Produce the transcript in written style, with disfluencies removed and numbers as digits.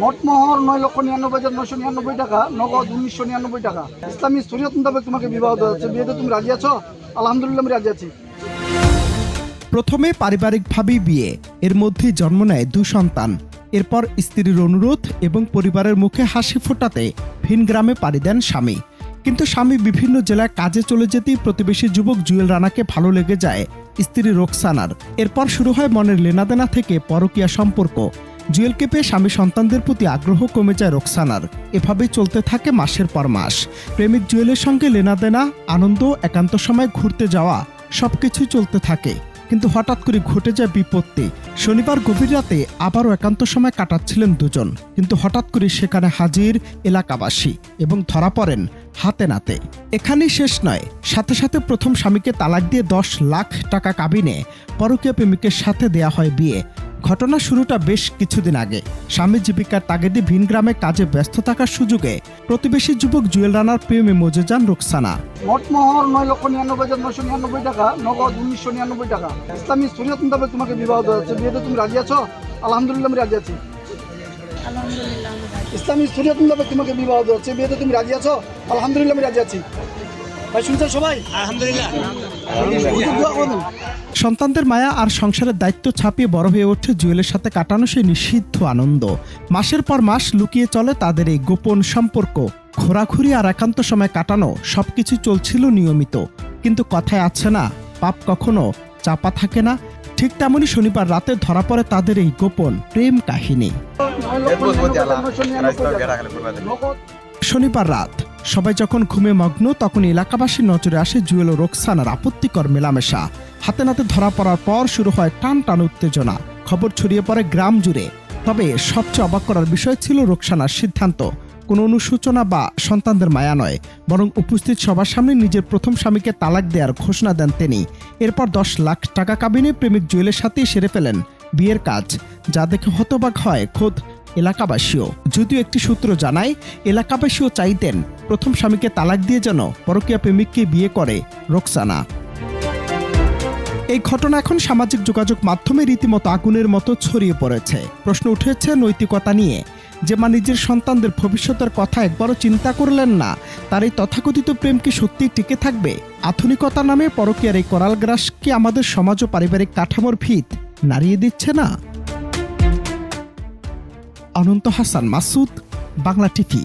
মোটমোহর 9,99,999 টাকা, নগদ 1,999 টাকা। ইসলামী শরীয়ত মোতাবেক তোমাকে বিবাহ দেওয়া হচ্ছে। বিয়েতে তুমি রাজি আছো? আলহামদুলিল্লাহ, আমি রাজি আছি। প্রথমে পারিবারিকভাবেই বিয়ে, এর মধ্যেই জন্ম নেয় 2 সন্তান। এরপর স্ত্রীর অনুরোধ এবং পরিবারের মুখে হাসি ফোটাতে ভিন গ্রামে পাড়ি দেন স্বামী। কিন্তু স্বামী বিভিন্ন জেলায় কাজে চলে যেতেই প্রতিবেশী যুবক জুয়েল রানাকে ভালো লেগে যায় স্ত্রী রোকসানার। এরপর শুরু হয় মনের লেনাদেনা থেকে পরকীয়া সম্পর্ক। জুয়েলকে পেয়ে স্বামী সন্তানদের প্রতি আগ্রহ কমে যায় রোকসানার। এভাবেই চলতে থাকে মাসের পর মাস। প্রেমিক জুয়েলের সঙ্গে লেনাদেনা, আনন্দ, একান্ত সময় ঘুরতে যাওয়া সবকিছু চলতে থাকে। কিন্তু হঠাৎ করে ঘটে যায় বিপত্তি। শনিবার গভীর রাতে আবারও একান্ত সময় কাটাচ্ছিলেন দুজন, কিন্তু হঠাৎ করে সেখানে হাজির এলাকাবাসী এবং ধরা পড়েন হাতে নাতে। এখানেই শেষ নয়, সাথে সাথে প্রথম স্বামীকে তালাক দিয়ে 10 লাখ টাকা কাবিনে পরকীয়া প্রেমিকের সাথে দেয়া হয় বিয়ে। ঘটনা শুরুটা বেশ কিছুদিন আগে। স্বামী জীবিকার তাগিদে ভিন গ্রামে কাজে ব্যস্ত থাকার সুযোগে প্রতিবেশী যুবক জুয়েল রানার প্রেমে মজে যান রোকসানা। মোটমোহর 9,99,999 টাকা, নগদ 1,999 টাকা। ইসলামী শরীয়ত মোতাবেক তোমাকে বিবাহ দেওয়া হচ্ছে। বিয়েতে তুমি রাজি আছো? আলহামদুলিল্লাহ, আমি রাজি আছি। ইসলামী শরীয়ত মোতাবেক তোমাকে বিবাহ দেওয়া হচ্ছে। বিয়েতে তুমি রাজি আছো? আলহামদুলিল্লাহ, আমি রাজি আছি। ভাই শুনছেন সবাই? আলহামদুলিল্লাহ। সন্তানদের মায়া আর সংসারের দায়িত্ব ছাপিয়ে বড় হয়ে ওঠে জুয়েলের সাথে কাটানো সেই নিষিদ্ধ আনন্দ। মাসের পর মাস লুকিয়ে চলে তাদের এই গোপন সম্পর্ক। ঘোরাঘুরি আর একান্ত সময় কাটানো সবকিছু চলছিল নিয়মিত। কিন্তু কথায় আছে না, পাপ কখনো চাপা থাকে না। ঠিক তেমনই শনিবার রাতে ধরা পড়ে তাদের এই গোপন প্রেম কাহিনী। শনিবার রাত সবাই যখন ঘুমে মগ্ন, তখন এলাকাবাসীর নজরে আসে জুয়েল ও রোকসানার আপত্তিকর মেলামেশা। হাতে নাতে ধরা পড়ার পর শুরু হয় টান টান উত্তেজনা। খবর ছড়িয়ে পড়ে গ্রাম জুড়ে। তবে সবচেয়ে অবাক করার বিষয় ছিল রোকসানার সিদ্ধান্ত। কোনো অনুশোচনা বা সন্তানদের মায়া নয়, বরং উপস্থিত সবার সামনে নিজের প্রথম স্বামীকে তালাক দেওয়ার ঘোষণা দেন তিনি। এরপর 10 লাখ টাকা কাবিনে প্রেমিক জুয়েলের সাথেই সেরে ফেলেন বিয়ের কাজ, যা দেখে হতবাক হয় খোদ এলাকাবাসীও। যদিও একটি সূত্র জানায়, এলাকাবাসীও চাইতেন প্রথম স্বামীকে তালাক দিয়ে যেন পরকীয়া প্রেমিককে বিয়ে করে রোকসানা। এই ঘটনা এখন সামাজিক যোগাযোগ মাধ্যমে রীতিমতো আগুনের মতো ছড়িয়ে পড়েছে। প্রশ্ন উঠেছে নৈতিকতা নিয়ে। যে মা নিজের সন্তানদের ভবিষ্যতের কথা একবারও চিন্তা করলেন না, তার এই তথাকথিত প্রেম কি সত্যিই টিকে থাকবে? আধুনিকতা নামে পরকীয়ার এই করাল গ্রাস কি আমাদের সমাজ ও পারিবারিক কাঠামোর ভিত নাড়িয়ে দিচ্ছে না? অনন্ত হাসান মাসুদ, বাংলা টিভি।